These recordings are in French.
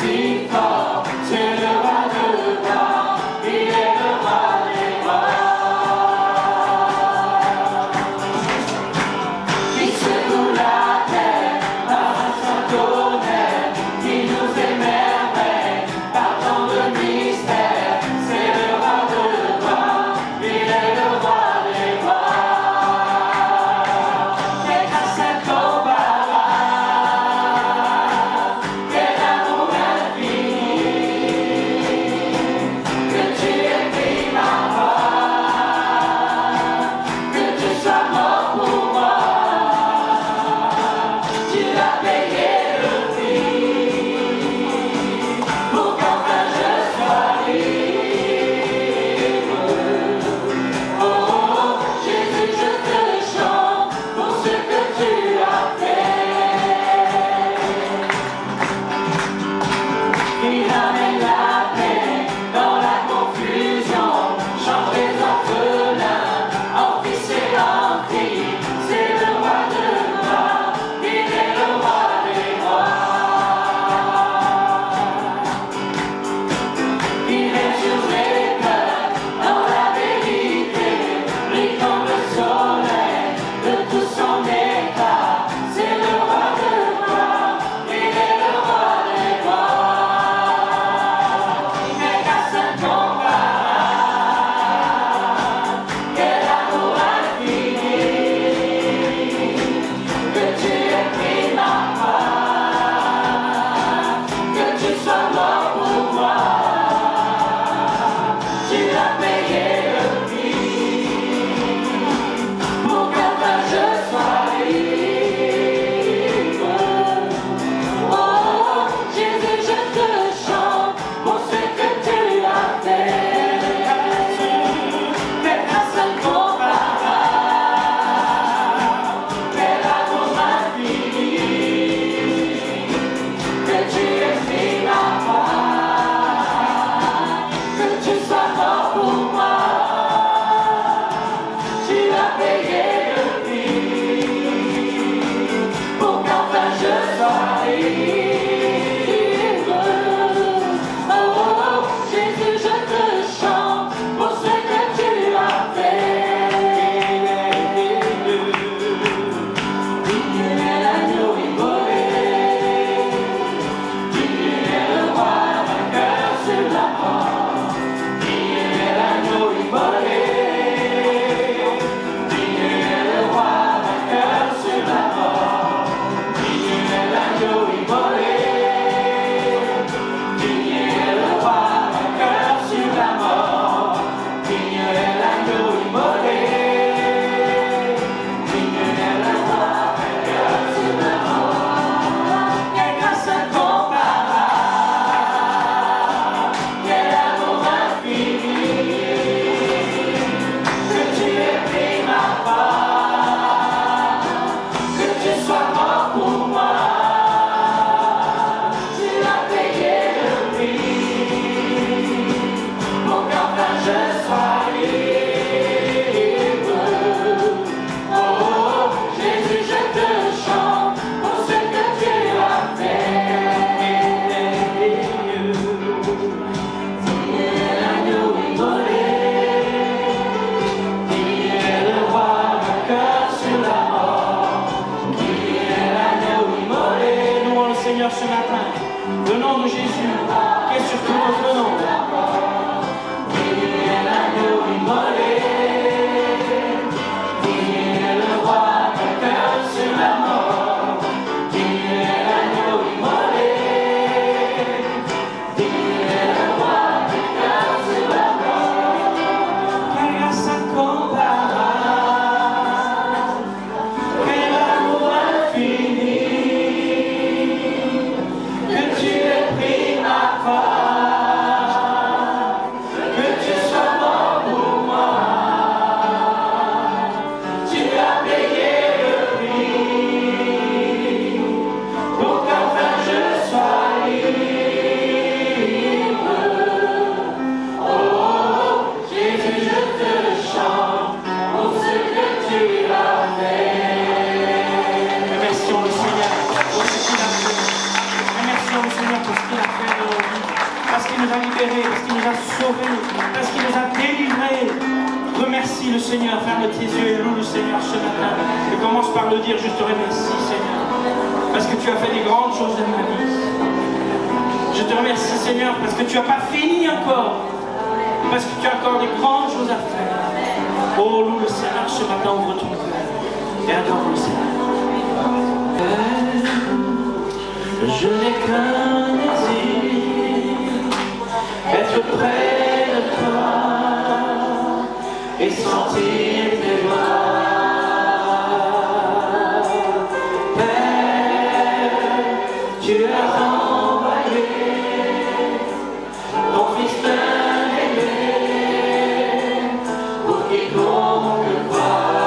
si fort, c'est le roi de gloire, il est le roi des rois. Il secoue la terre par son tonnerre, il nous émerveille par tant de mystères, c'est le roi de gloire, il est le roi des rois. Quelle grâce incomparable, quel amour infini, que tu aies pris ma part, que tu sois mort pour moi, tu as payé le prix, pour qu'enfin je sois libre. Oh, Jésus, je te chante pour ce que tu as fait. Il amène la paix dans la confusion, change les orphelins en fils et en filles. C'est le roi de gloire, il est le roi des rois. Il est sur les cœurs dans la vérité, brille comme le soleil de tout son éclat. C'est le roi de gloire, il est le roi des rois. Quelle grâce incomparable, quel amour infini, que tu aies pris ma part, que tu sois mort pour moi, tu as payé le prix, pour qu'enfin je sois libre. Oh, Jésus, je te chante pour ce que tu as fait. Quelle grâce incomparable, quel amour infini, que tu aies pris ma part, que tu sois mort pour moi, tu as payé le prix, pour qu'enfin je sois libre. Oh, Jésus, je te chante pour ce que tu as fait. Il est l'agneau immolé, il est le roi vainqueur sur la mort. Il est l'agneau immolé, il est sauvés, parce qu'il nous a délivrés. Remercie le Seigneur, ferme tes yeux et loue le Seigneur ce matin. Et commence par le dire, je te remercie Seigneur, parce que tu as fait des grandes choses dans ma vie. Je te remercie Seigneur, parce que tu n'as pas fini encore, parce que tu as encore des grandes choses à faire. Oh, loue le Seigneur ce matin, ouvre ton cœur et adore le Seigneur. Je n'ai qu'un désir, être près de toi et sentir tes voix. Père, tu as envoyé ton Fils bien-aimé pour quiconque croit.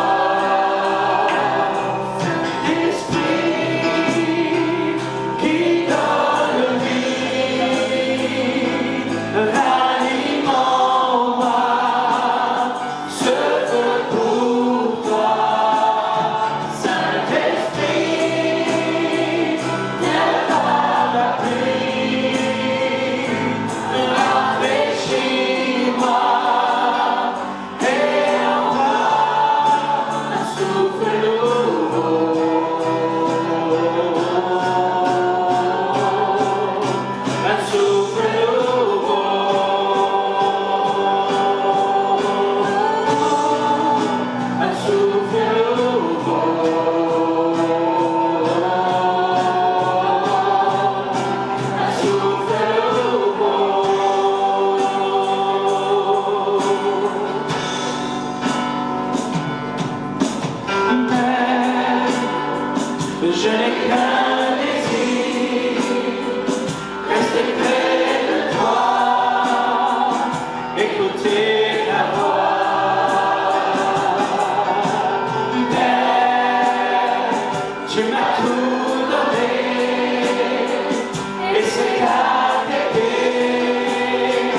Esprit qui donne vie, rallie en moi ce feu pour toi. Saint-Esprit, viens par la pluie, rafraîchis-moi et envoie un souffle nouveau. Un souffle nouveau. Un souffle nouveau. Un souffle nouveau. Père, je n'ai qu'un désir, rester près de toi, écouter ta voix. Père, tu m'as tout donné, et c'est à t'aider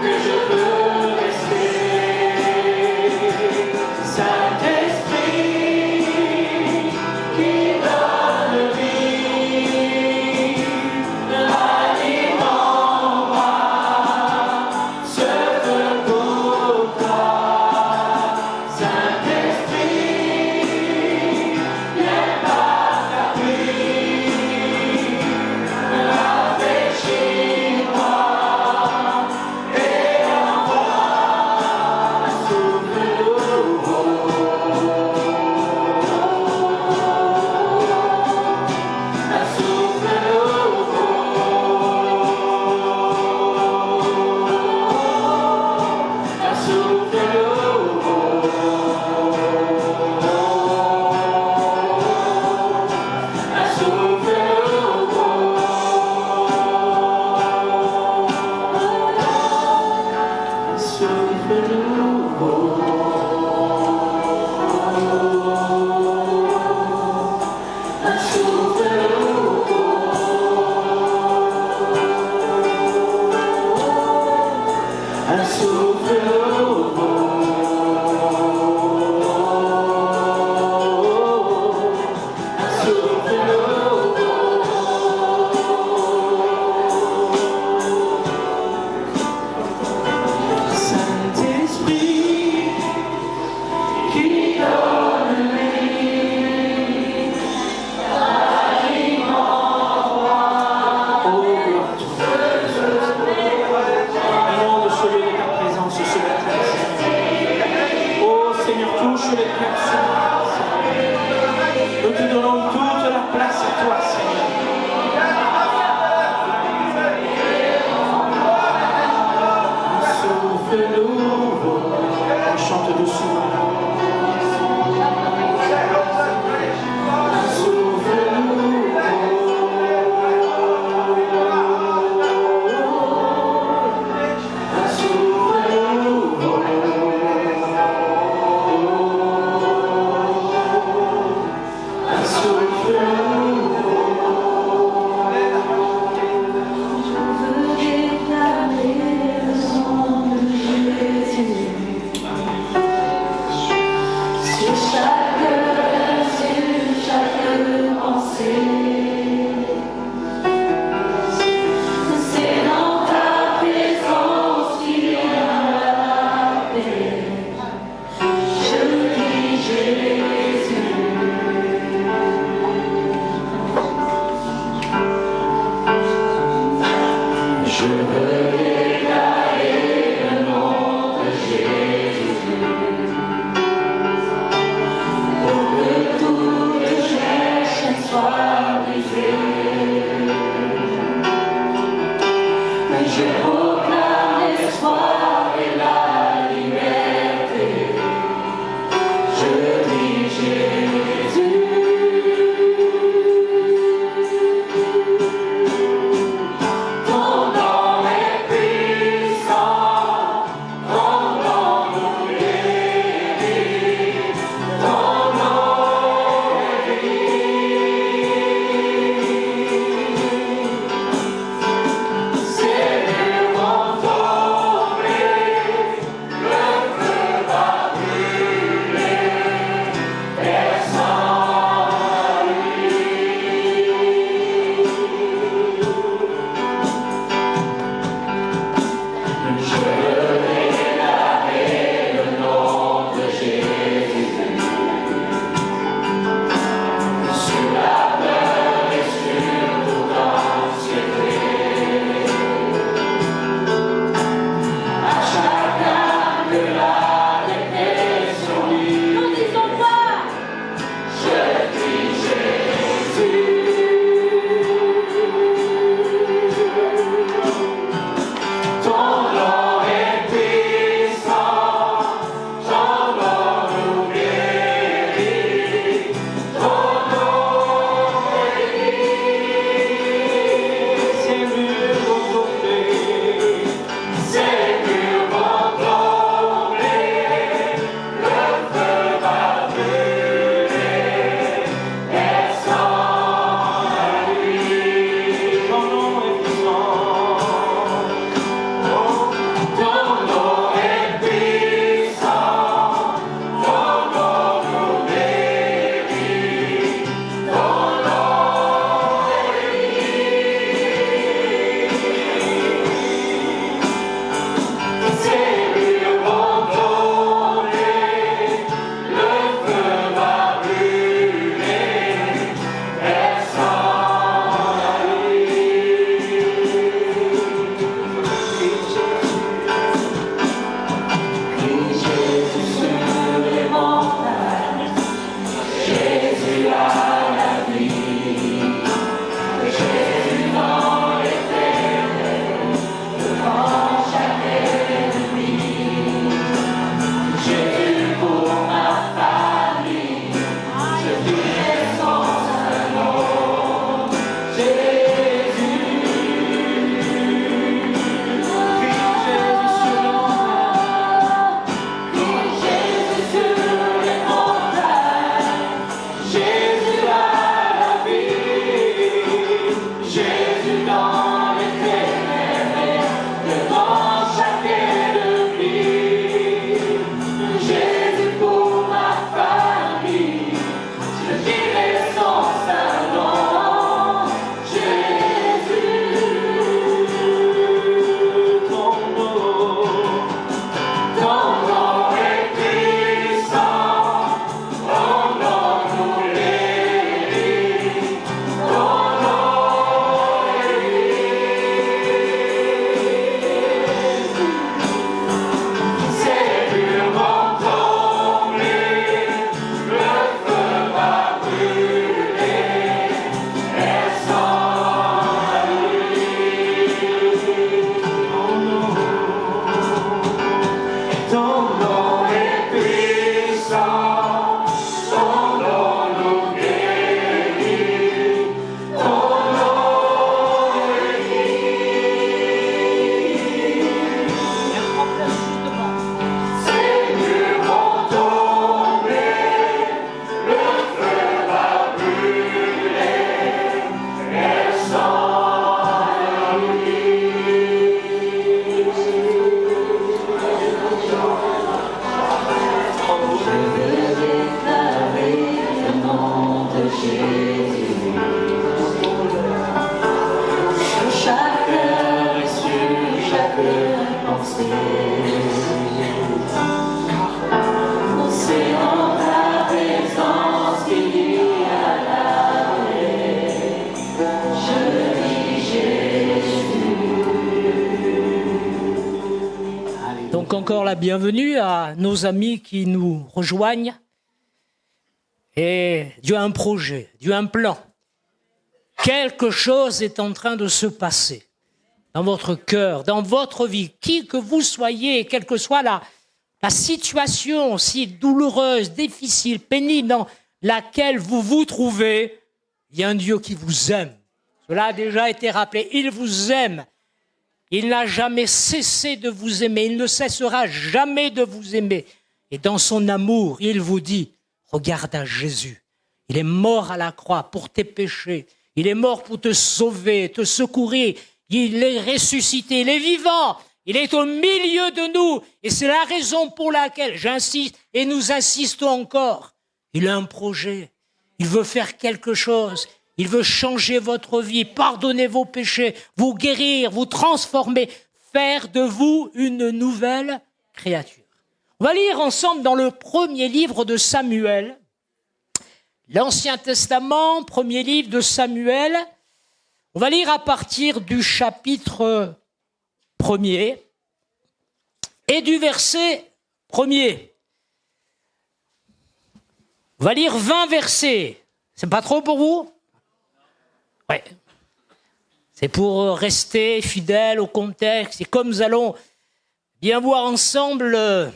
que je peux rester. Saint-Esprit qui donne vie, rallie en moi ce feu pour toi. Saint-Esprit, viens par ta pluie, rafraîchis-moi et envoie un souffle nouveau. Un souffle nouveau. Un souffle nouveau. Un souffle Saint-Esprit qui donne vie, rallie en moi. Oh, gloire à toi. Allons de ce lieu de ta présence ce matin, Seigneur. Oh Seigneur, touche les cœurs ce matin, Seigneur. Nous te donnons toute la place à toi, Seigneur. Un souffle nouveau. On chante doucement. Un souffle nouveau. Un souffle nouveau. Un souffle nouveau. Je veux déclarer le nom de Jésus sur chaque pensée. C'est dans ta présence qu'il y a Sur chaque cœur et sur chaque pensée. C'est en ta présence qu'il y a la paix. Je dis Jésus. Donc encore la bienvenue à nos amis qui nous rejoignent. Et Dieu a un projet, Dieu a un plan. Quelque chose est en train de se passer dans votre cœur, dans votre vie, qui que vous soyez, quelle que soit la situation si douloureuse, difficile, pénible dans laquelle vous vous trouvez, il y a un Dieu qui vous aime. Cela a déjà été rappelé, il vous aime. Il n'a jamais cessé de vous aimer, il ne cessera jamais de vous aimer. Et dans son amour, il vous dit, regarde à Jésus, il est mort à la croix pour tes péchés, il est mort pour te sauver, te secourir, il est ressuscité, il est vivant, il est au milieu de nous. Et c'est la raison pour laquelle j'insiste et nous insistons encore. Il a un projet, il veut faire quelque chose, il veut changer votre vie, pardonner vos péchés, vous guérir, vous transformer, faire de vous une nouvelle créature. On va lire ensemble dans le premier livre de Samuel, l'Ancien Testament, premier livre de Samuel. On va lire à partir du chapitre 1er et du verset 1er. On va lire 20 versets. C'est pas trop pour vous? Ouais. C'est pour rester fidèle au contexte. Et comme nous allons bien voir ensemble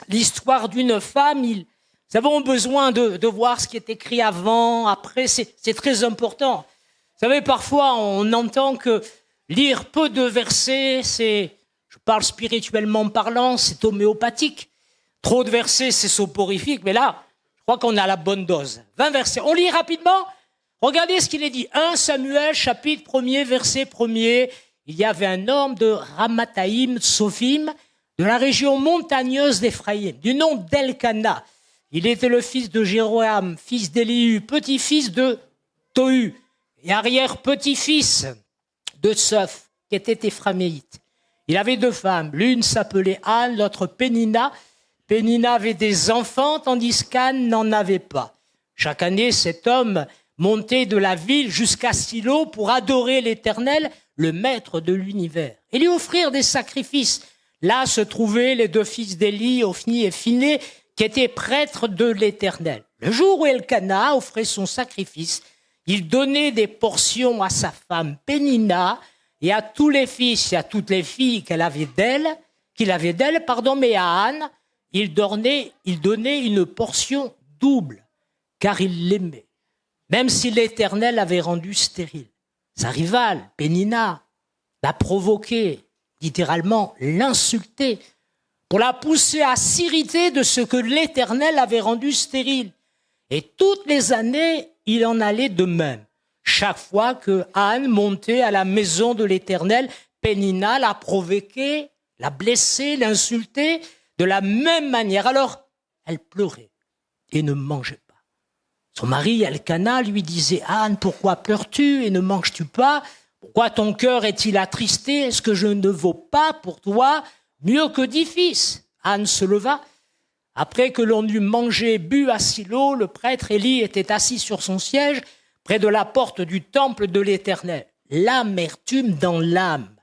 l'histoire d'une femme, nous avons besoin de voir ce qui est écrit avant, après, c'est très important. Vous savez, parfois, on entend que lire peu de versets, je parle spirituellement parlant, c'est homéopathique. Trop de versets, c'est soporifique. Mais là, je crois qu'on a la bonne dose. 20 versets. On lit rapidement. Regardez ce qu'il est dit. 1 Samuel, chapitre 1er, verset 1er. Il y avait un homme de Ramathaïm, Sophim, de la région montagneuse d'Éphraïm, du nom d'Elkana. Il était le fils de Jéroam, fils d'Élihu, petit-fils de Tohu, et arrière-petit-fils de Soph, qui était éphraméite. Il avait 2 femmes, l'une s'appelait Anne, l'autre Pénina. Pénina avait des enfants, tandis qu'Anne n'en avait pas. Chaque année, cet homme montait de la ville jusqu'à Silo pour adorer l'Éternel, le maître de l'univers, et lui offrir des sacrifices. Là se trouvaient les 2 fils d'Élie, Ophni et Phiné, qui étaient prêtres de l'Éternel. Le jour où Elkana offrait son sacrifice, il donnait des portions à sa femme Pénina et à tous les fils et à toutes les filles qu'il avait d'elle, mais à Anne, il donnait une portion double, car il l'aimait, même si l'Éternel l'avait rendue stérile. Sa rivale, Pénina, l'a provoqué, littéralement l'insulter, pour la pousser à s'irriter de ce que l'Éternel avait rendu stérile. Et toutes les années, il en allait de même. Chaque fois que Anne montait à la maison de l'Éternel, Pénina l'a provoqué, l'a blessé, l'insulté de la même manière. Alors, elle pleurait et ne mangeait pas. Son mari, Elkana, lui disait « Anne, pourquoi pleures-tu et ne manges-tu pas? Pourquoi ton cœur est-il attristé? Est-ce que je ne vaux pas pour toi mieux que 10 fils ?» Anne se leva. Après que l'on eut mangé et bu à Silo, le prêtre Élie était assis sur son siège près de la porte du temple de l'Éternel. L'amertume dans l'âme.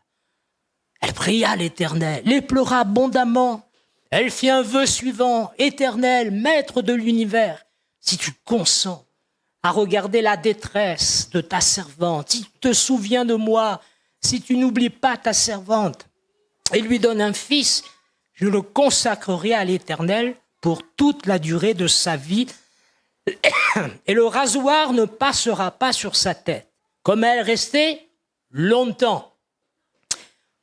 Elle pria l'Éternel et pleura abondamment. Elle fit un vœu suivant. « Éternel, maître de l'univers, si tu consens à regarder la détresse de ta servante, si tu te souviens de moi, si tu n'oublies pas ta servante, et lui donnes un fils, je le consacrerai à l'Éternel pour toute la durée de sa vie, et le rasoir ne passera pas sur sa tête, comme elle restait longtemps.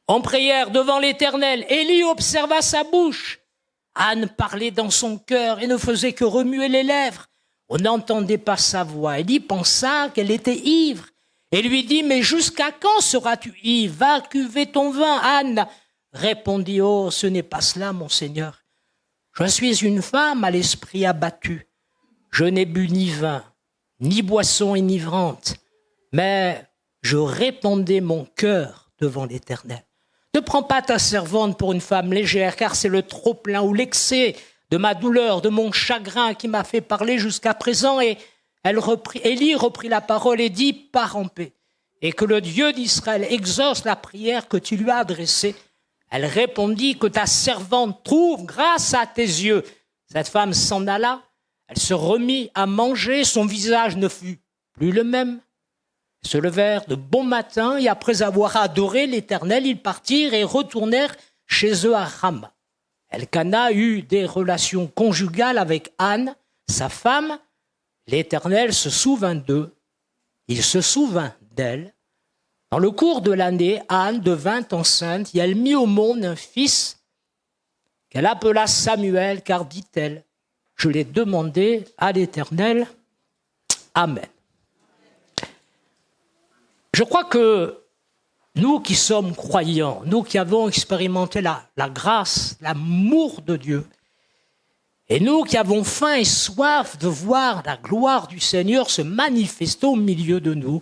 En prière devant l'Éternel, Élie observa sa bouche. Anne parlait dans son cœur et ne faisait que remuer les lèvres. On n'entendait pas sa voix. Élie pensa qu'elle était ivre et lui dit « Mais jusqu'à quand seras-tu ivre? Va cuver ton vin. » Anne répondit « Oh, ce n'est pas cela, mon Seigneur. Je suis une femme à l'esprit abattu. Je n'ai bu ni vin, ni boisson enivrante, mais je répandais mon cœur devant l'Éternel. Ne prends pas ta servante pour une femme légère, car c'est le trop-plein ou l'excès de ma douleur, de mon chagrin qui m'a fait parler jusqu'à présent. Et Élie reprit la parole et dit, pars en paix, et que le Dieu d'Israël exauce la prière que tu lui as adressée. Elle répondit, que ta servante trouve grâce à tes yeux. Cette femme s'en alla, elle se remit à manger, son visage ne fut plus le même. Ils se levèrent de bon matin et après avoir adoré l'Éternel, ils partirent et retournèrent chez eux à Rama. Elkana eut des relations conjugales avec Anne, sa femme. L'Éternel se souvint d'eux, il se souvint d'elle. Dans le cours de l'année, Anne devint enceinte et elle mit au monde un fils qu'elle appela Samuel, car dit-elle, je l'ai demandé à l'Éternel. Amen. Je crois que nous qui sommes croyants, nous qui avons expérimenté la grâce, l'amour de Dieu, et nous qui avons faim et soif de voir la gloire du Seigneur se manifester au milieu de nous,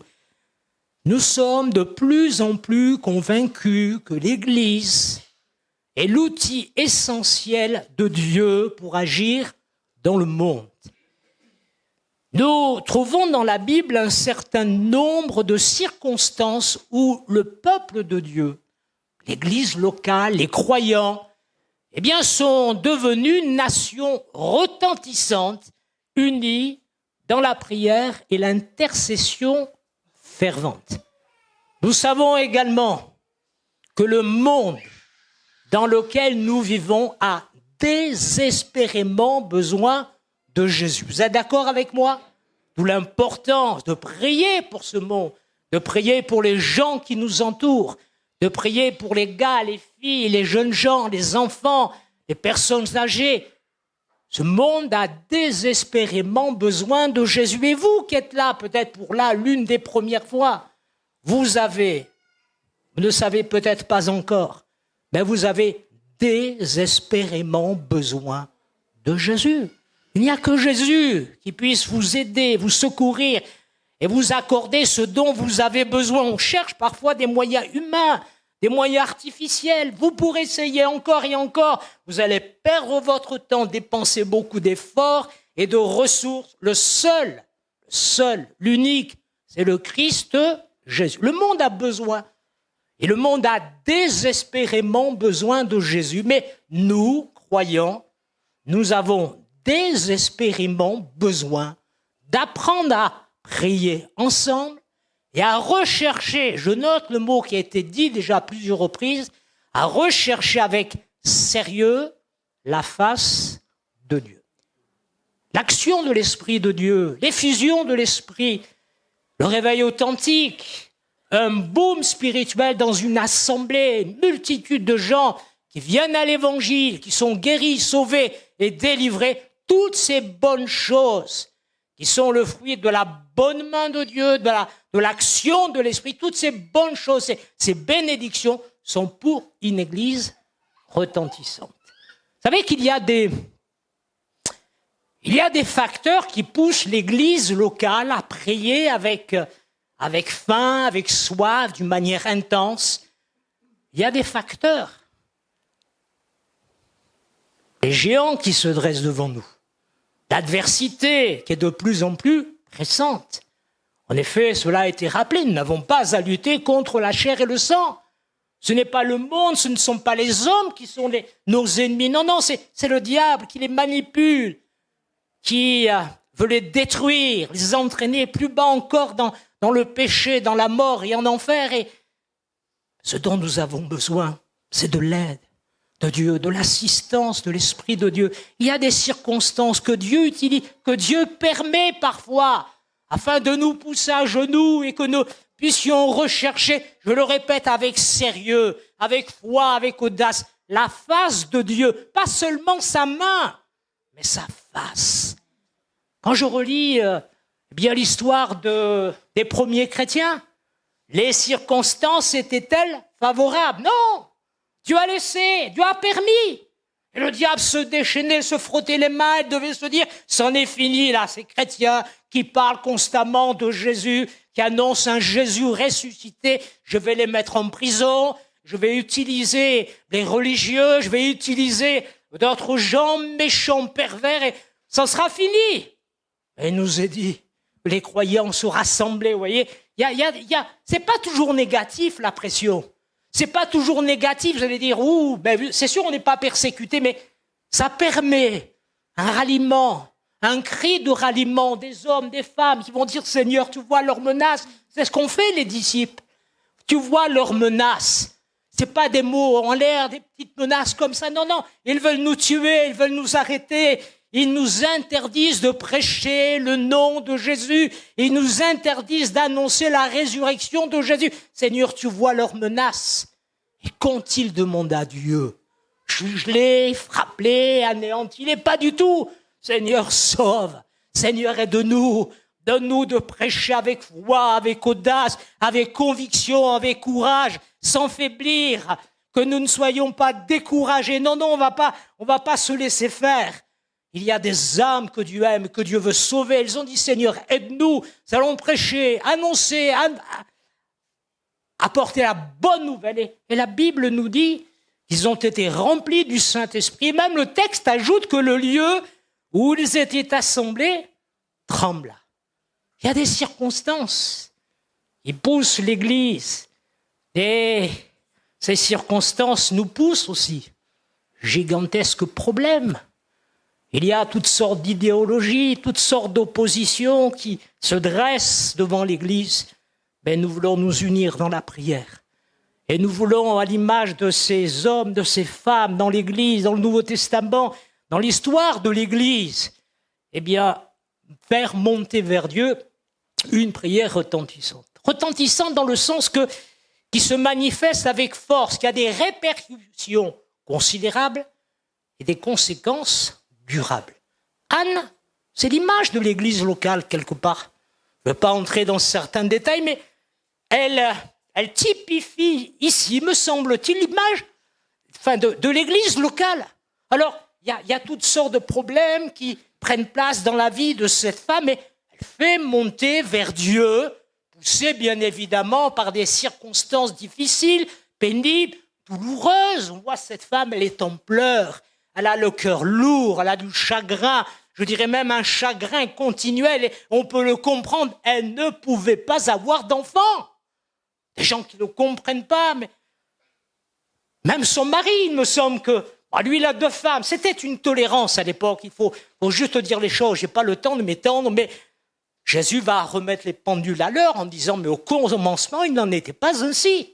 nous sommes de plus en plus convaincus que l'Église est l'outil essentiel de Dieu pour agir dans le monde. Nous trouvons dans la Bible un certain nombre de circonstances où le peuple de Dieu, l'Église locale, les croyants, sont devenus une nation retentissante, unie dans la prière et l'intercession fervente. Nous savons également que le monde dans lequel nous vivons a désespérément besoin de Jésus. Vous êtes d'accord avec moi? D'où l'importance de prier pour ce monde, de prier pour les gens qui nous entourent, de prier pour les gars, les filles, les jeunes gens, les enfants, les personnes âgées. Ce monde a désespérément besoin de Jésus. Et vous qui êtes là, peut-être pour là, l'une des premières fois, vous ne savez peut-être pas encore, mais vous avez désespérément besoin de Jésus. Il n'y a que Jésus qui puisse vous aider, vous secourir et vous accorder ce dont vous avez besoin. On cherche parfois des moyens humains, des moyens artificiels. Vous pourrez essayer encore et encore. Vous allez perdre votre temps, dépenser beaucoup d'efforts et de ressources. Le seul, l'unique, c'est le Christ Jésus. Le monde a besoin, et le monde a désespérément besoin de Jésus. Mais nous, croyants, nous avons désespérément besoin d'apprendre à prier ensemble et à rechercher, je note le mot qui a été dit déjà à plusieurs reprises, à rechercher avec sérieux la face de Dieu. L'action de l'Esprit de Dieu, l'effusion de l'Esprit, le réveil authentique, un boom spirituel dans une assemblée, une multitude de gens qui viennent à l'Évangile, qui sont guéris, sauvés et délivrés, toutes ces bonnes choses qui sont le fruit de la bonne main de Dieu, de l'action de l'Esprit, toutes ces bonnes choses, ces bénédictions sont pour une Église retentissante. Vous savez qu'il y a des facteurs qui poussent l'Église locale à prier avec faim, avec soif, d'une manière intense. Il y a des facteurs. Les géants qui se dressent devant nous. L'adversité qui est de plus en plus pressante. En effet, cela a été rappelé, nous n'avons pas à lutter contre la chair et le sang. Ce n'est pas le monde, ce ne sont pas les hommes qui sont nos ennemis. Non, c'est le diable qui les manipule, qui veut les détruire, les entraîner plus bas encore dans le péché, dans la mort et en enfer. Et ce dont nous avons besoin, c'est de l'aide de Dieu, de l'assistance de l'Esprit de Dieu. Il y a des circonstances que Dieu utilise, que Dieu permet parfois, afin de nous pousser à genoux et que nous puissions rechercher, je le répète, avec sérieux, avec foi, avec audace, la face de Dieu. Pas seulement sa main, mais sa face. Quand je relis l'histoire des premiers chrétiens, les circonstances étaient-elles favorables? Non! Dieu a laissé, Dieu a permis. Et le diable se déchaînait, se frottait les mains, il devait se dire, c'en est fini là, ces chrétiens qui parlent constamment de Jésus, qui annoncent un Jésus ressuscité, je vais les mettre en prison, je vais utiliser les religieux, je vais utiliser d'autres gens méchants, pervers, et ça sera fini. Et il nous est dit, les croyants se rassemblaient, vous voyez, c'est pas toujours négatif la pression. C'est pas toujours négatif, vous allez dire, c'est sûr on n'est pas persécuté, mais ça permet un ralliement, un cri de ralliement des hommes, des femmes qui vont dire, Seigneur, tu vois leurs menaces. C'est ce qu'ont fait les disciples. Tu vois leurs menaces. C'est pas des mots en l'air, des petites menaces comme ça. Non, ils veulent nous tuer, ils veulent nous arrêter. Ils nous interdisent de prêcher le nom de Jésus. Ils nous interdisent d'annoncer la résurrection de Jésus. Seigneur, tu vois leurs menaces. Et qu'ont-ils demandé à Dieu? Juge-les, frappe-les, anéantis-les? Pas du tout. Seigneur, sauve. Seigneur, aide-nous. Donne-nous de prêcher avec foi, avec audace, avec conviction, avec courage, sans faiblir. Que nous ne soyons pas découragés. Non, on va pas se laisser faire. Il y a des âmes que Dieu aime, que Dieu veut sauver. Elles ont dit, Seigneur, aide-nous. Nous allons prêcher, annoncer, apporter la bonne nouvelle. Et la Bible nous dit qu'ils ont été remplis du Saint-Esprit. Et même le texte ajoute que le lieu où ils étaient assemblés trembla. Il y a des circonstances qui poussent l'Église. Et ces circonstances nous poussent aussi. Gigantesques problèmes. Il y a toutes sortes d'idéologies, toutes sortes d'oppositions qui se dressent devant l'Église. Mais nous voulons nous unir dans la prière. Et nous voulons, à l'image de ces hommes, de ces femmes dans l'Église, dans le Nouveau Testament, dans l'histoire de l'Église, faire monter vers Dieu une prière retentissante. Retentissante dans le sens qui se manifeste avec force, qui a des répercussions considérables et des conséquences durable. Anne, c'est l'image de l'église locale quelque part. Je ne vais pas entrer dans certains détails, mais elle typifie ici, me semble-t-il, l'image de l'église locale. Alors, il y a toutes sortes de problèmes qui prennent place dans la vie de cette femme, et elle fait monter vers Dieu, poussée bien évidemment par des circonstances difficiles, pénibles, douloureuses. On voit cette femme, elle est en pleurs. Elle a le cœur lourd, elle a du chagrin, je dirais même un chagrin continuel, et on peut le comprendre, elle ne pouvait pas avoir d'enfant. Des gens qui ne comprennent pas, mais même son mari, il me semble que, lui il a 2 femmes, c'était une tolérance à l'époque, il faut juste dire les choses, j'ai pas le temps de m'étendre, mais Jésus va remettre les pendules à l'heure en disant, mais au commencement, il n'en était pas ainsi.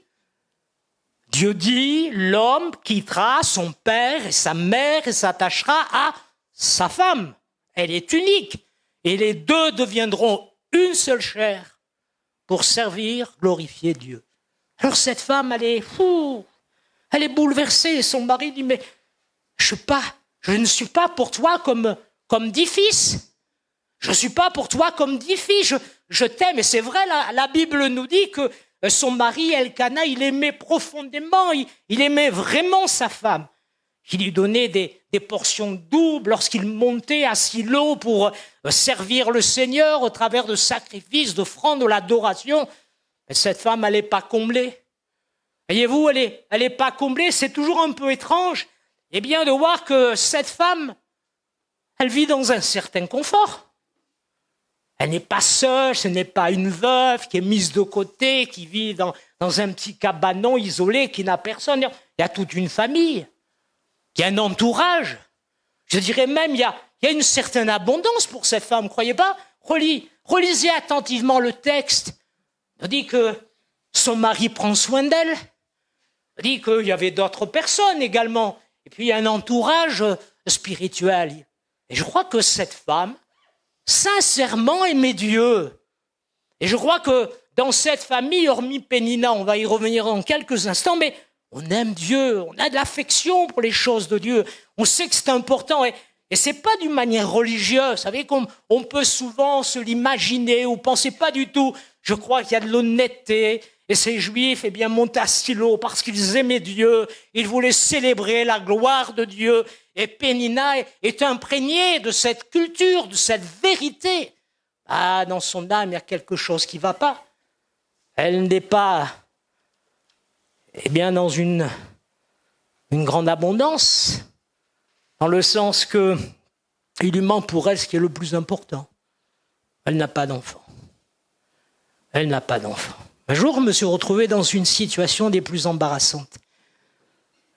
Dieu dit, l'homme quittera son père et sa mère et s'attachera à sa femme. Elle est unique. Et les 2 deviendront une seule chair pour servir, glorifier Dieu. Alors cette femme, elle est bouleversée. Son mari dit, mais je ne suis pas pour toi comme 10 fils. Je ne suis pas pour toi comme 10 filles. Je t'aime. Et c'est vrai, la Bible nous dit que son mari, Elkana, il aimait profondément, il aimait vraiment sa femme. Il lui donnait des portions doubles lorsqu'il montait à Silo pour servir le Seigneur au travers de sacrifices, d'offrandes, de l'adoration. Mais cette femme, elle n'est pas comblée. Voyez-vous, elle est pas comblée. C'est toujours un peu étrange, de voir que cette femme, elle vit dans un certain confort. Elle n'est pas seule, ce n'est pas une veuve qui est mise de côté, qui vit dans un petit cabanon isolé, qui n'a personne. Il y a toute une famille, il y a un entourage. Je dirais même, il y a une certaine abondance pour cette femme, croyez pas? Relisez attentivement le texte. Il dit que son mari prend soin d'elle. Il dit qu'il y avait d'autres personnes également. Et puis il y a un entourage spirituel. Et je crois que cette femme, sincèrement aimait Dieu. Et je crois que dans cette famille, hormis Pénina, on va y revenir dans quelques instants, mais on aime Dieu, on a de l'affection pour les choses de Dieu, on sait que c'est important, et c'est pas d'une manière religieuse, vous savez, comme on peut souvent se l'imaginer ou penser, pas du tout. Je crois qu'il y a de l'honnêteté, Et ces Juifs, eh bien, montaient à Silo parce qu'ils aimaient Dieu. Ils voulaient célébrer la gloire de Dieu. Et Pénina est imprégnée de cette culture, de cette vérité. Ah, dans son âme, il y a quelque chose qui ne va pas. Elle n'est pas, eh bien, dans une grande abondance, dans le sens que il lui manque pour elle ce qui est le plus important. Elle n'a pas d'enfant. Elle n'a pas d'enfant. Un jour, je me suis retrouvé dans une situation des plus embarrassantes.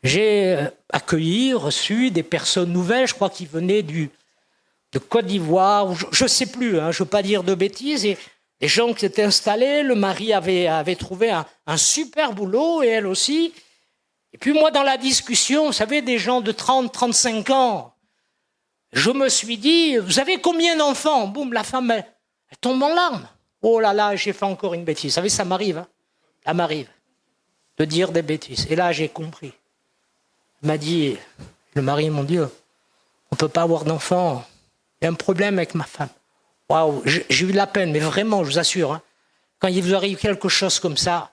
J'ai accueilli, reçu des personnes nouvelles, je crois qu'ils venaient de Côte d'Ivoire, je ne sais plus, je ne veux pas dire de bêtises, et les gens qui étaient installés, le mari avait trouvé un super boulot, et elle aussi. Et puis moi, dans la discussion, vous savez, des gens de 30, 35 ans, je me suis dit, vous avez combien d'enfants? Boum, la femme, elle tombe en larmes. Oh là là, j'ai fait encore une bêtise. Vous savez, ça m'arrive, ça m'arrive de dire des bêtises. Et là, j'ai compris. Elle m'a dit, le mari, mon Dieu, on ne peut pas avoir d'enfants. Il y a un problème avec ma femme. Waouh, j'ai eu de la peine, mais vraiment, je vous assure, quand il vous arrive quelque chose comme ça,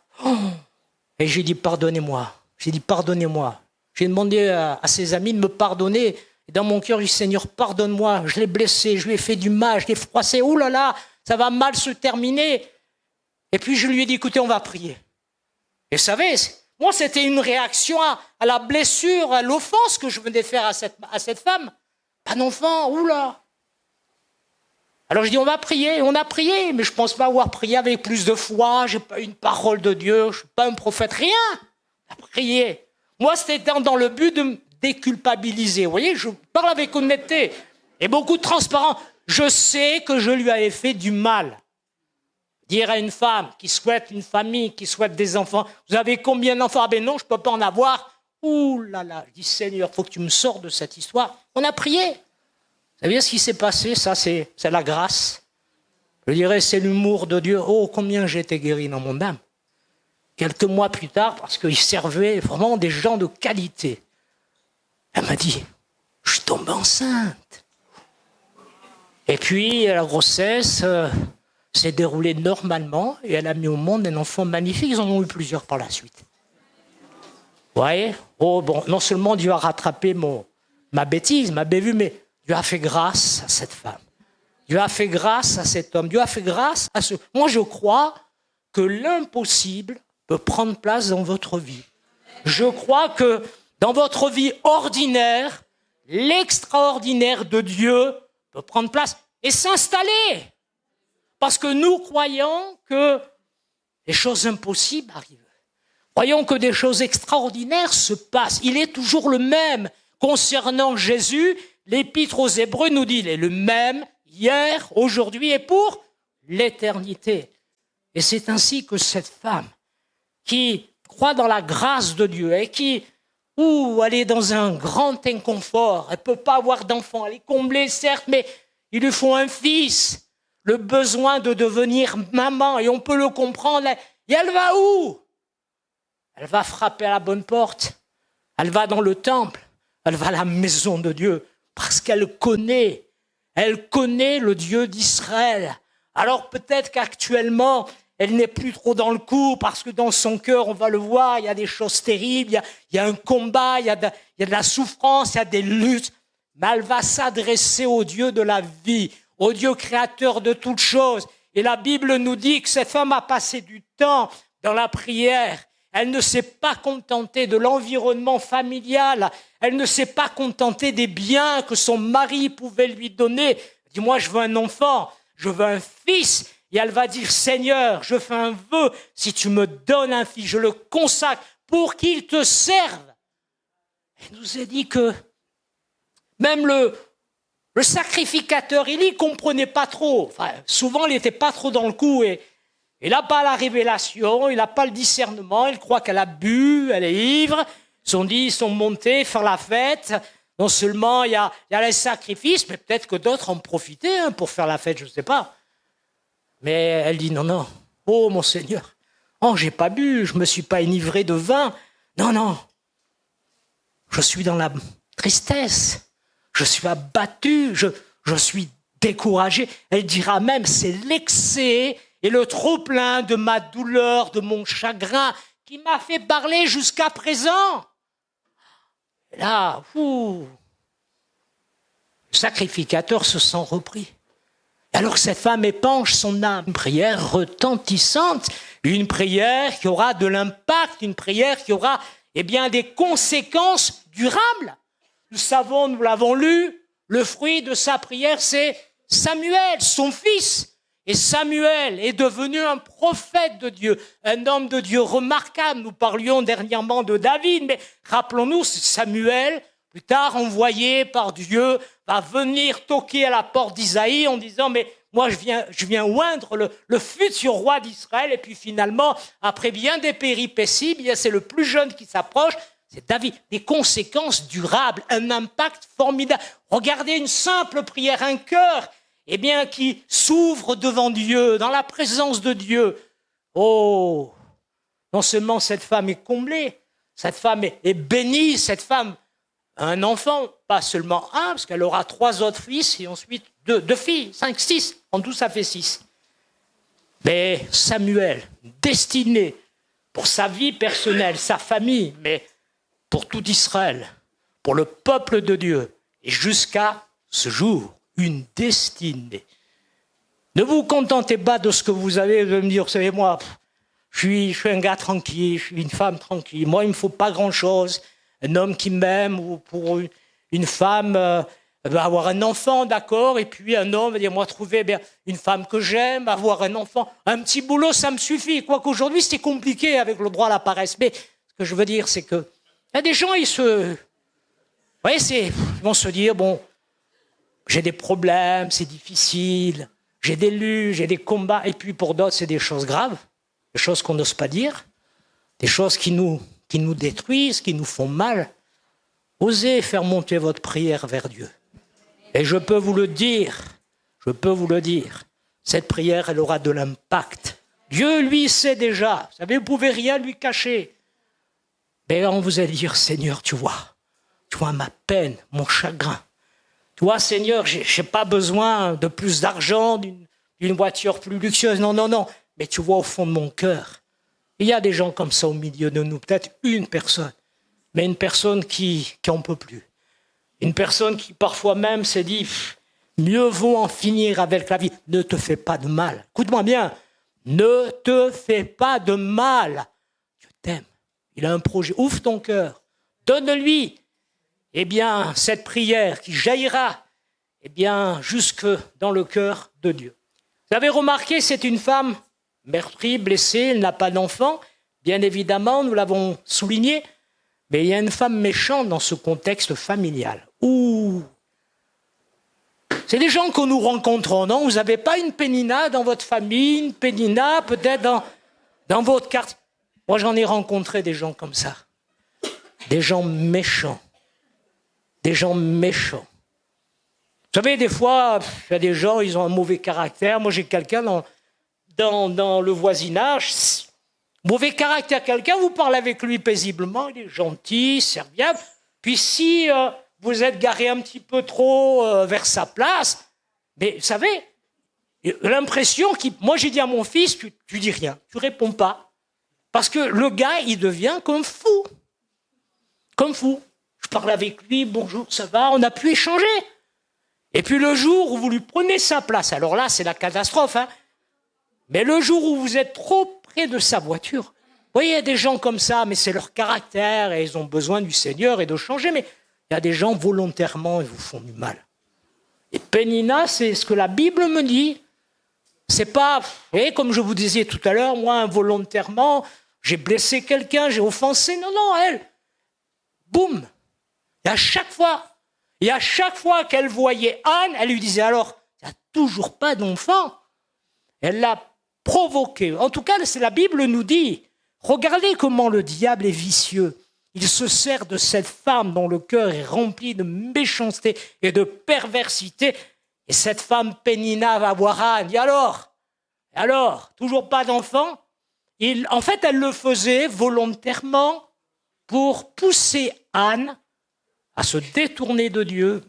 et j'ai dit, pardonnez-moi. J'ai dit, pardonnez-moi. J'ai demandé à ses amis de me pardonner. Et dans mon cœur, j'ai dit, Seigneur, pardonne-moi. Je l'ai blessé, je lui ai fait du mal, je l'ai froissé. Ouh là là, ça va mal se terminer. Et puis je lui ai dit, écoutez, on va prier. Et vous savez, moi, c'était une réaction à la blessure, à l'offense que je venais faire à cette femme. Pas d'enfant, ouh là. Alors je dis, on va prier. On a prié, mais je ne pense pas avoir prié avec plus de foi. Je n'ai pas une parole de Dieu, je ne suis pas un prophète, rien. On a prié. Moi, c'était dans le but de me déculpabiliser. Vous voyez, je parle avec honnêteté et beaucoup de transparence. Je sais que je lui avais fait du mal. Dire à une femme qui souhaite une famille, qui souhaite des enfants, vous avez combien d'enfants? Ah ben non, je ne peux pas en avoir. Ouh là là, je dis, Seigneur, il faut que tu me sors de cette histoire. On a prié. Vous savez ce qui s'est passé? Ça, c'est la grâce. Je dirais, c'est l'humour de Dieu. Oh, combien j'ai été guéri dans mon âme. Quelques mois plus tard, parce qu'il servait vraiment des gens de qualité. Elle m'a dit, je tombe enceinte. Et puis, la grossesse s'est déroulée normalement et elle a mis au monde un enfant magnifique. Ils en ont eu plusieurs par la suite. Vous voyez? Oh, bon, non seulement Dieu a rattrapé ma bêtise, ma bévue, mais Dieu a fait grâce à cette femme. Dieu a fait grâce à cet homme. Dieu a fait grâce à ce... Moi, je crois que l'impossible peut prendre place dans votre vie. Je crois que dans votre vie ordinaire, l'extraordinaire de Dieu peut prendre place et s'installer. Parce que nous croyons que les choses impossibles arrivent. Croyons que des choses extraordinaires se passent. Il est toujours le même. Concernant Jésus, l'Épître aux Hébreux nous dit, il est le même hier, aujourd'hui et pour l'éternité. Et c'est ainsi que cette femme qui croit dans la grâce de Dieu et qui, elle est dans un grand inconfort, elle ne peut pas avoir d'enfant, elle est comblée certes, mais il lui faut un fils, le besoin de devenir maman, et on peut le comprendre. Et elle va où? Elle va frapper à la bonne porte, elle va dans le temple, elle va à la maison de Dieu, parce qu'elle connaît le Dieu d'Israël. Alors peut-être qu'actuellement, elle n'est plus trop dans le coup, parce que dans son cœur, on va le voir, il y a des choses terribles, il y a un combat, il y a de la souffrance, il y a des luttes. Mais elle va s'adresser au Dieu de la vie, au Dieu créateur de toutes choses. Et la Bible nous dit que cette femme a passé du temps dans la prière. Elle ne s'est pas contentée de l'environnement familial. Elle ne s'est pas contentée des biens que son mari pouvait lui donner. Elle dit, moi, je veux un enfant, je veux un fils. Et elle va dire, Seigneur, je fais un vœu, si tu me donnes un fils, je le consacre pour qu'il te serve. Elle nous a dit que même le sacrificateur, il n'y comprenait pas trop. Enfin, souvent, il n'était pas trop dans le coup et il n'a pas la révélation, il n'a pas le discernement, il croit qu'elle a bu, elle est ivre. Ils sont montés faire la fête. Non seulement il y a les sacrifices, mais peut-être que d'autres en profitaient pour faire la fête, je ne sais pas. Mais elle dit non, oh mon Seigneur, oh j'ai pas bu, je me suis pas enivré de vin. Non, je suis dans la tristesse, je suis abattu, je suis découragé. Elle dira même c'est l'excès et le trop-plein de ma douleur, de mon chagrin, qui m'a fait parler jusqu'à présent. Et là, le sacrificateur se sent repris. Alors cette femme épanche son âme. Une prière retentissante, une prière qui aura de l'impact, une prière qui aura des conséquences durables. Nous savons, nous l'avons lu, le fruit de sa prière, c'est Samuel, son fils. Et Samuel est devenu un prophète de Dieu, un homme de Dieu remarquable. Nous parlions dernièrement de David, mais rappelons-nous, Samuel, plus tard envoyé par Dieu, va venir toquer à la porte d'Isaïe en disant « Mais moi, je viens oindre le futur roi d'Israël. » Et puis finalement, après bien des péripéties, c'est le plus jeune qui s'approche, c'est David. Des conséquences durables, un impact formidable. Regardez une simple prière, un cœur qui s'ouvre devant Dieu, dans la présence de Dieu. Oh, non seulement cette femme est comblée, cette femme est bénie, cette femme a un enfant, pas seulement un, parce qu'elle aura 3 autres fils, et ensuite 2 filles, 5, 6, en tout ça fait 6. Mais Samuel, destiné pour sa vie personnelle, sa famille, mais pour tout Israël, pour le peuple de Dieu, et jusqu'à ce jour, une destinée. Ne vous contentez pas de ce que vous avez, de me dire, vous savez, moi, je suis un gars tranquille, je suis une femme tranquille, moi, il ne me faut pas grand-chose, un homme qui m'aime, ou pour une femme, avoir un enfant, d'accord, et puis un homme, va dire, moi, trouver une femme que j'aime, avoir un enfant, un petit boulot, ça me suffit, quoique aujourd'hui, c'est compliqué avec le droit à la paresse, mais ce que je veux dire, c'est que il y a des gens, ils vont se dire, bon, j'ai des problèmes, c'est difficile, j'ai des luttes, j'ai des combats, et puis pour d'autres, c'est des choses graves, des choses qu'on n'ose pas dire, des choses qui nous détruisent, qui nous font mal. Osez faire monter votre prière vers Dieu. Et je peux vous le dire, cette prière, elle aura de l'impact. Dieu, lui, sait déjà. Vous savez, vous ne pouvez rien lui cacher. Mais on vous a dit, Seigneur, tu vois ma peine, mon chagrin. Tu vois, Seigneur, je n'ai pas besoin de plus d'argent, d'une voiture plus luxueuse. Non. Mais tu vois au fond de mon cœur. Il y a des gens comme ça au milieu de nous. Peut-être une personne. Mais une personne qui en peut plus. Une personne qui parfois même s'est dit, mieux vaut en finir avec la vie. Ne te fais pas de mal. Écoute-moi bien. Ne te fais pas de mal. Dieu t'aime. Il a un projet. Ouvre ton cœur. Donne-lui cette prière qui jaillira jusque dans le cœur de Dieu. Vous avez remarqué, c'est une femme meurtrie, blessée, elle n'a pas d'enfant. Bien évidemment, nous l'avons souligné, mais il y a une femme méchante dans ce contexte familial. C'est des gens que nous rencontrons, non? Vous n'avez pas une Pénina dans votre famille, une Pénina peut-être dans votre quartier. Moi, j'en ai rencontré des gens comme ça. Des gens méchants. Des gens méchants. Vous savez, des fois, il y a des gens, ils ont un mauvais caractère. Moi, j'ai quelqu'un dans le voisinage. Mauvais caractère, quelqu'un, vous parlez avec lui paisiblement, il est gentil, serviable. Puis si vous êtes garé un petit peu trop vers sa place, mais vous savez, l'impression moi j'ai dit à mon fils, tu dis rien, tu réponds pas. Parce que le gars, il devient comme fou. Comme fou. Je parle avec lui, bonjour, ça va, on a pu échanger. Et puis le jour où vous lui prenez sa place, alors là, c'est la catastrophe, hein. Mais le jour où vous êtes trop près de sa voiture, vous voyez, il y a des gens comme ça, mais c'est leur caractère et ils ont besoin du Seigneur et de changer. Mais il y a des gens volontairement, ils vous font du mal. Et Pénina, c'est ce que la Bible me dit. C'est pas, vous voyez, comme je vous disais tout à l'heure, moi, involontairement, j'ai blessé quelqu'un, j'ai offensé. Non, elle, boum. Et à chaque fois qu'elle voyait Anne, elle lui disait, alors, il n'y a toujours pas d'enfant. Elle l'a provoqué. En tout cas, c'est la Bible nous dit, regardez comment le diable est vicieux. Il se sert de cette femme dont le cœur est rempli de méchanceté et de perversité. Et cette femme Pénina va voir Anne. Et alors, toujours pas d'enfant? En fait, elle le faisait volontairement pour pousser Anne à se détourner de Dieu,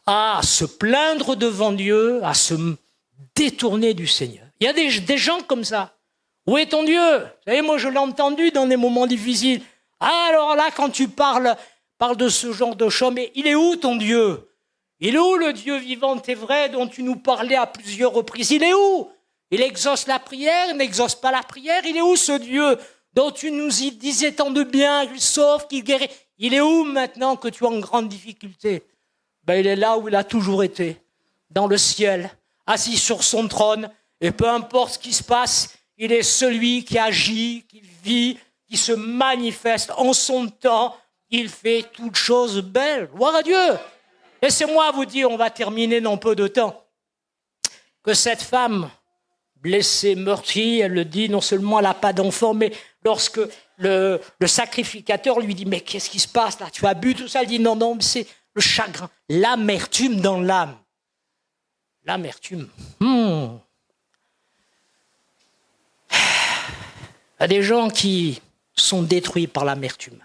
à se plaindre devant Dieu, à se détourner du Seigneur. Il y a des gens comme ça. Où est ton Dieu? Vous savez, moi je l'ai entendu dans des moments difficiles. Ah, alors là, quand tu parles de ce genre de choses, mais il est où ton Dieu? Il est où le Dieu vivant et vrai dont tu nous parlais à plusieurs reprises? Il est où? Il exauce la prière, il n'exauce pas la prière. Il est où ce Dieu dont tu nous y disais tant de bien, qu'il sauve, qu'il guérit? Il est où maintenant que tu es en grande difficulté? Ben, il est là où il a toujours été, dans le ciel, assis sur son trône, et peu importe ce qui se passe, il est celui qui agit, qui vit, qui se manifeste en son temps. Il fait toutes choses belles. Gloire à Dieu. Laissez-moi vous dire, on va terminer dans peu de temps, que cette femme blessée, meurtrie, elle le dit, non seulement elle n'a pas d'enfant, mais lorsque le sacrificateur lui dit, mais qu'est-ce qui se passe là? Tu as bu tout ça? Elle dit, non, mais c'est le chagrin, l'amertume dans l'âme. L'amertume. Il y a des gens qui sont détruits par l'amertume.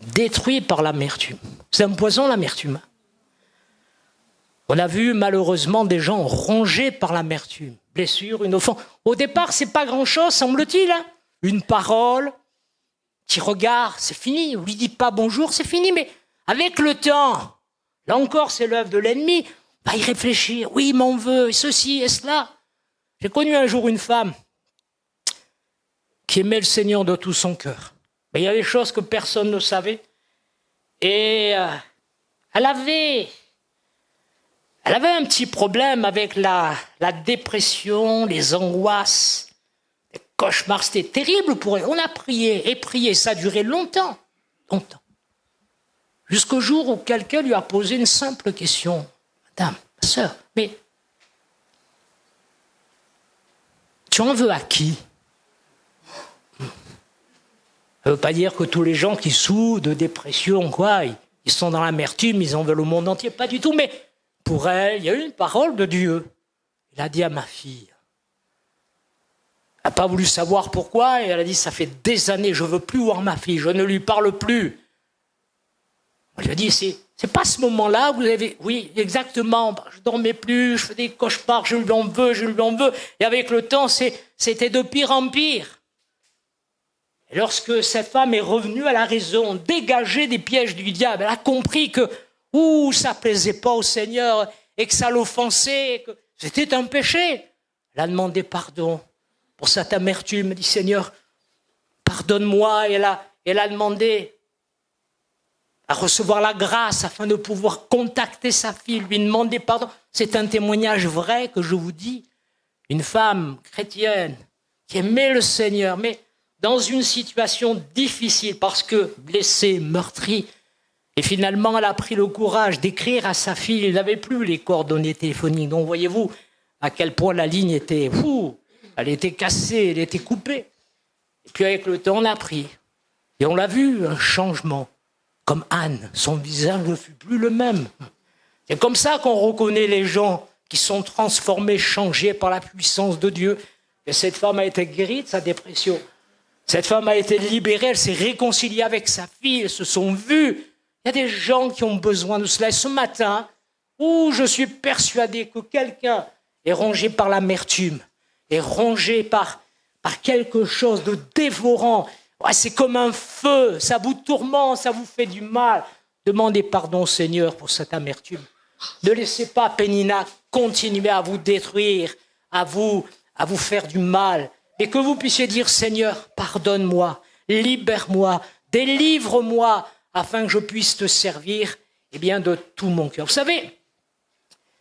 Détruits par l'amertume. C'est un poison, l'amertume. On a vu malheureusement des gens rongés par l'amertume. Blessure, une offense. Au départ, c'est pas grand-chose, semble-t-il. Hein, une parole, petit regard, c'est fini. On lui dit pas bonjour, c'est fini. Mais avec le temps, là encore, c'est l'œuvre de l'ennemi. Va y réfléchir. Oui, il m'en veut, et ceci, et cela. J'ai connu un jour une femme qui aimait le Seigneur de tout son cœur. Mais il y a des choses que personne ne savait. Et elle avait un petit problème avec la dépression, les angoisses, les cauchemars. C'était terrible pour elle. On a prié et prié. Ça a duré longtemps. Jusqu'au jour où quelqu'un lui a posé une simple question. Madame, ma sœur, mais tu en veux à qui? Ça ne veut pas dire que tous les gens qui souffrent de dépression, ils sont dans l'amertume, ils en veulent au monde entier. Pas du tout, mais pour elle, il y a eu une parole de Dieu. Il a dit à ma fille. Elle n'a pas voulu savoir pourquoi, et elle a dit, ça fait des années, je ne veux plus voir ma fille, je ne lui parle plus. On lui a dit, c'est pas ce moment-là, vous avez... Oui, exactement, je ne dormais plus, je faisais des cauchemars, je lui en veux. Et avec le temps, c'était de pire en pire. Et lorsque cette femme est revenue à la raison, dégagée des pièges du diable, elle a compris que ça ne plaisait pas au Seigneur et que ça l'offensait, que c'était un péché. Elle a demandé pardon pour cette amertume. Elle dit, Seigneur, pardonne-moi. Et elle a demandé à recevoir la grâce afin de pouvoir contacter sa fille, lui demander pardon. C'est un témoignage vrai que je vous dis. Une femme chrétienne qui aimait le Seigneur, mais dans une situation difficile parce que blessée, meurtrie. Et finalement, elle a pris le courage d'écrire à sa fille. Elle n'avait plus les coordonnées téléphoniques. Donc, voyez-vous à quel point la ligne était elle était cassée, elle était coupée. Et puis, avec le temps, on a pris. Et on l'a vu, un changement. Comme Anne, son visage ne fut plus le même. C'est comme ça qu'on reconnaît les gens qui sont transformés, changés par la puissance de Dieu. Et cette femme a été guérie de sa dépression. Cette femme a été libérée, elle s'est réconciliée avec sa fille, elles se sont vues. Il y a des gens qui ont besoin de cela. Et ce matin, je suis persuadé que quelqu'un est rongé par l'amertume, est rongé par quelque chose de dévorant. Ouais, c'est comme un feu, ça vous tourmente, ça vous fait du mal. Demandez pardon au Seigneur pour cette amertume. Ne laissez pas Pénina continuer à vous détruire, à vous faire du mal. Et que vous puissiez dire, Seigneur, pardonne-moi, libère-moi, délivre-moi, afin que je puisse te servir de tout mon cœur. Vous savez,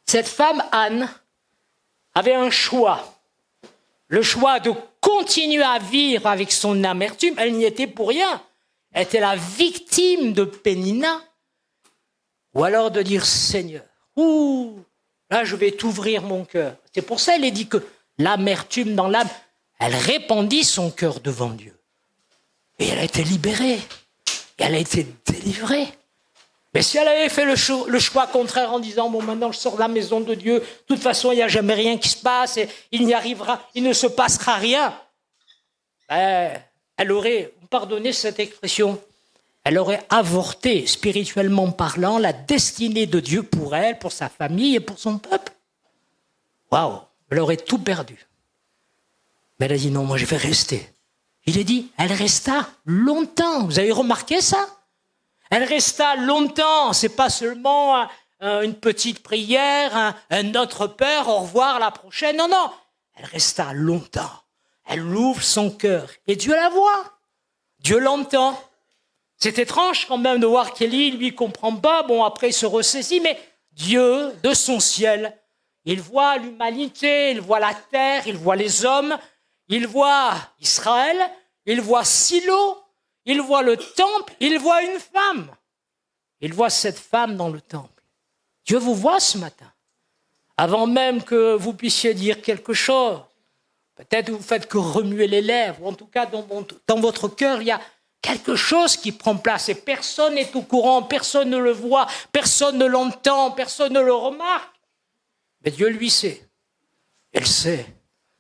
cette femme, Anne, avait un choix. Le choix de continuer à vivre avec son amertume. Elle n'y était pour rien. Elle était la victime de Pénina. Ou alors de dire, Seigneur, là je vais t'ouvrir mon cœur. C'est pour ça qu'elle a dit que l'amertume dans l'âme, elle répandit son cœur devant Dieu. Et elle a été libérée. Et elle a été délivrée. Mais si elle avait fait le choix contraire en disant, maintenant je sors de la maison de Dieu, de toute façon il n'y a jamais rien qui se passe, et il ne se passera rien. Elle aurait, pardonnez cette expression, elle aurait avorté, spirituellement parlant, la destinée de Dieu pour elle, pour sa famille et pour son peuple. Waouh! elle aurait tout perdu. Mais elle a dit non, moi je vais rester. Il a dit, elle resta longtemps. Vous avez remarqué ça? Elle resta longtemps. C'est pas seulement une petite prière, un Notre Père, au revoir, la prochaine. Non, non. Elle resta longtemps. Elle ouvre son cœur. Et Dieu la voit. Dieu l'entend. C'est étrange quand même de voir qu'Élie, lui, comprend pas. Bon, après, il se ressaisit. Mais Dieu, de son ciel, il voit l'humanité, il voit la terre, il voit les hommes. Il voit Israël, il voit Silo, il voit le temple, il voit une femme. Il voit cette femme dans le temple. Dieu vous voit ce matin. Avant même que vous puissiez dire quelque chose, peut-être vous faites que remuer les lèvres, ou en tout cas dans votre cœur, il y a quelque chose qui prend place et personne n'est au courant, personne ne le voit, personne ne l'entend, personne ne le remarque. Mais Dieu, lui, sait. Elle sait.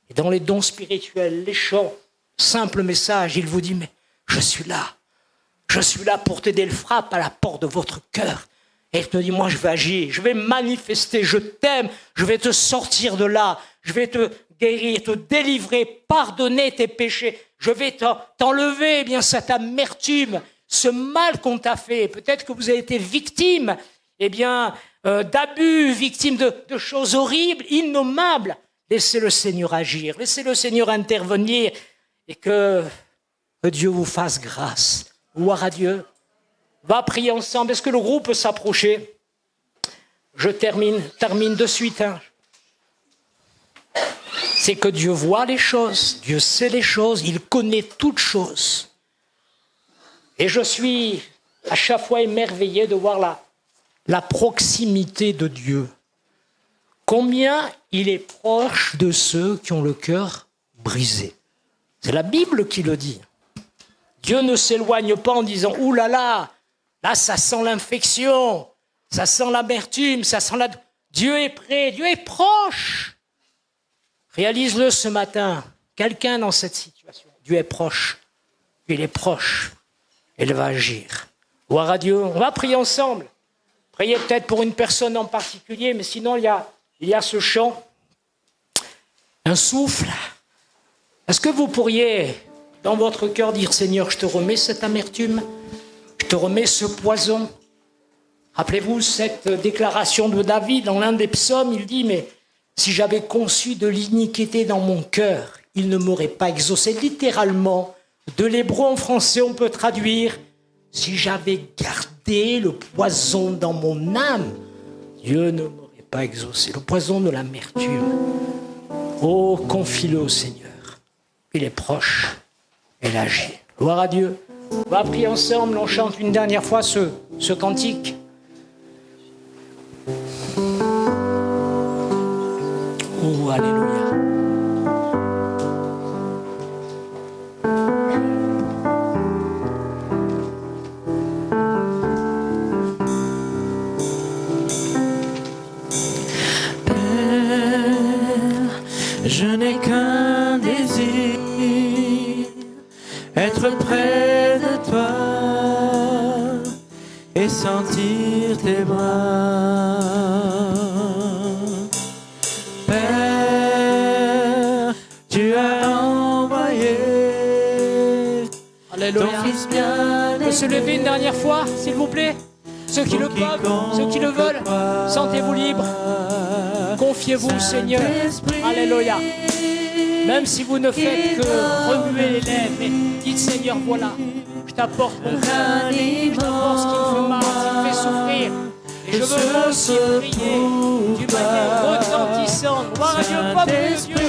Et dans les dons spirituels, les chants, simple message, il vous dit, mais je suis là pour t'aider, il frappe à la porte de votre cœur. Et il te dit, moi je vais agir, je vais manifester, je t'aime, je vais te sortir de là, je vais te guérir, te délivrer, pardonner tes péchés, je vais t'enlever eh bien cette amertume, ce mal qu'on t'a fait. Peut-être que vous avez été victime eh bien, d'abus, victime de choses horribles, innommables. Laissez le Seigneur agir, laissez le Seigneur intervenir et que Dieu vous fasse grâce. Gloire à Dieu. On va prier ensemble. Est-ce que le groupe peut s'approcher? Je termine de suite. C'est que Dieu voit les choses, Dieu sait les choses, il connaît toutes choses. Et je suis à chaque fois émerveillé de voir la proximité de Dieu. Combien il est proche de ceux qui ont le cœur brisé. C'est la Bible qui le dit. Dieu ne s'éloigne pas en disant « Ouh là là, là ça sent l'infection, ça sent l'amertume, ça sent la... » Dieu est près, Dieu est proche. Réalise-le ce matin. Quelqu'un dans cette situation, Dieu est proche. Il est proche. Il va agir. Gloire à Dieu. On va prier ensemble. Priez peut-être pour une personne en particulier, mais sinon il y a ce chant, un souffle. Est-ce que vous pourriez, dans votre cœur, dire « Seigneur, je te remets cette amertume, je te remets ce poison ». Rappelez-vous cette déclaration de David dans l'un des psaumes, il dit « Mais si j'avais conçu de l'iniquité dans mon cœur, il ne m'aurait pas exaucé. » Littéralement, de l'hébreu en français, on peut traduire « Si j'avais gardé le poison dans mon âme, Dieu ne m'aurait pas exaucé. » Le poison de l'amertume. Oh, confie-le au Seigneur. Il est proche. Il agit. Gloire à Dieu. On va prier ensemble. On chante une dernière fois ce cantique. Oh, alléluia. Je n'ai qu'un désir, être près de toi et sentir tes bras. Père, tu as envoyé Alléluia. ton Fils bien-aimé. On peut se lever une dernière fois, s'il vous plaît. Ceux qui le peuvent, ceux qui le veulent, sentez-vous libres. Confiez-vous au Seigneur. Alléluia. Même si vous ne faites que remuer les lèvres, mais dites Seigneur, voilà, je t'apporte mon cœur, je t'apporte ce qui me fait mal, ce qui me fait souffrir. Et je veux aussi prier d'une manière retentissante. Gloire à Dieu, peuple de Dieu.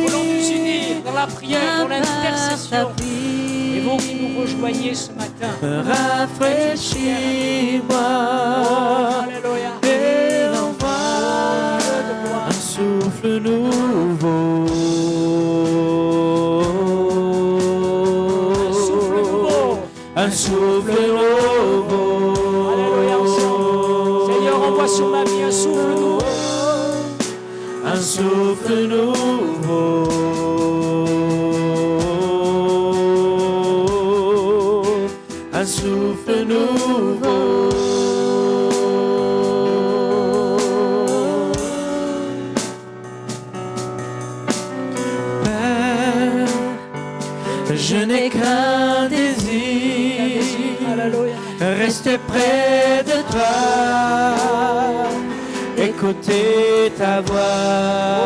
Voulons nous unir dans la prière, dans l'intercession. Et vous qui nous rejoignez ce matin, rafraîchis-moi. Oh, alléluia. Et envoie un souffle nouveau. Un souffle nouveau. Alléluia, ensemble. Seigneur, envoie sur ma vie un souffle nouveau. Un souffle nouveau. Un souffle nouveau. Je n'ai qu'un désir, Alléluia. rester près de toi, écouter ta voix.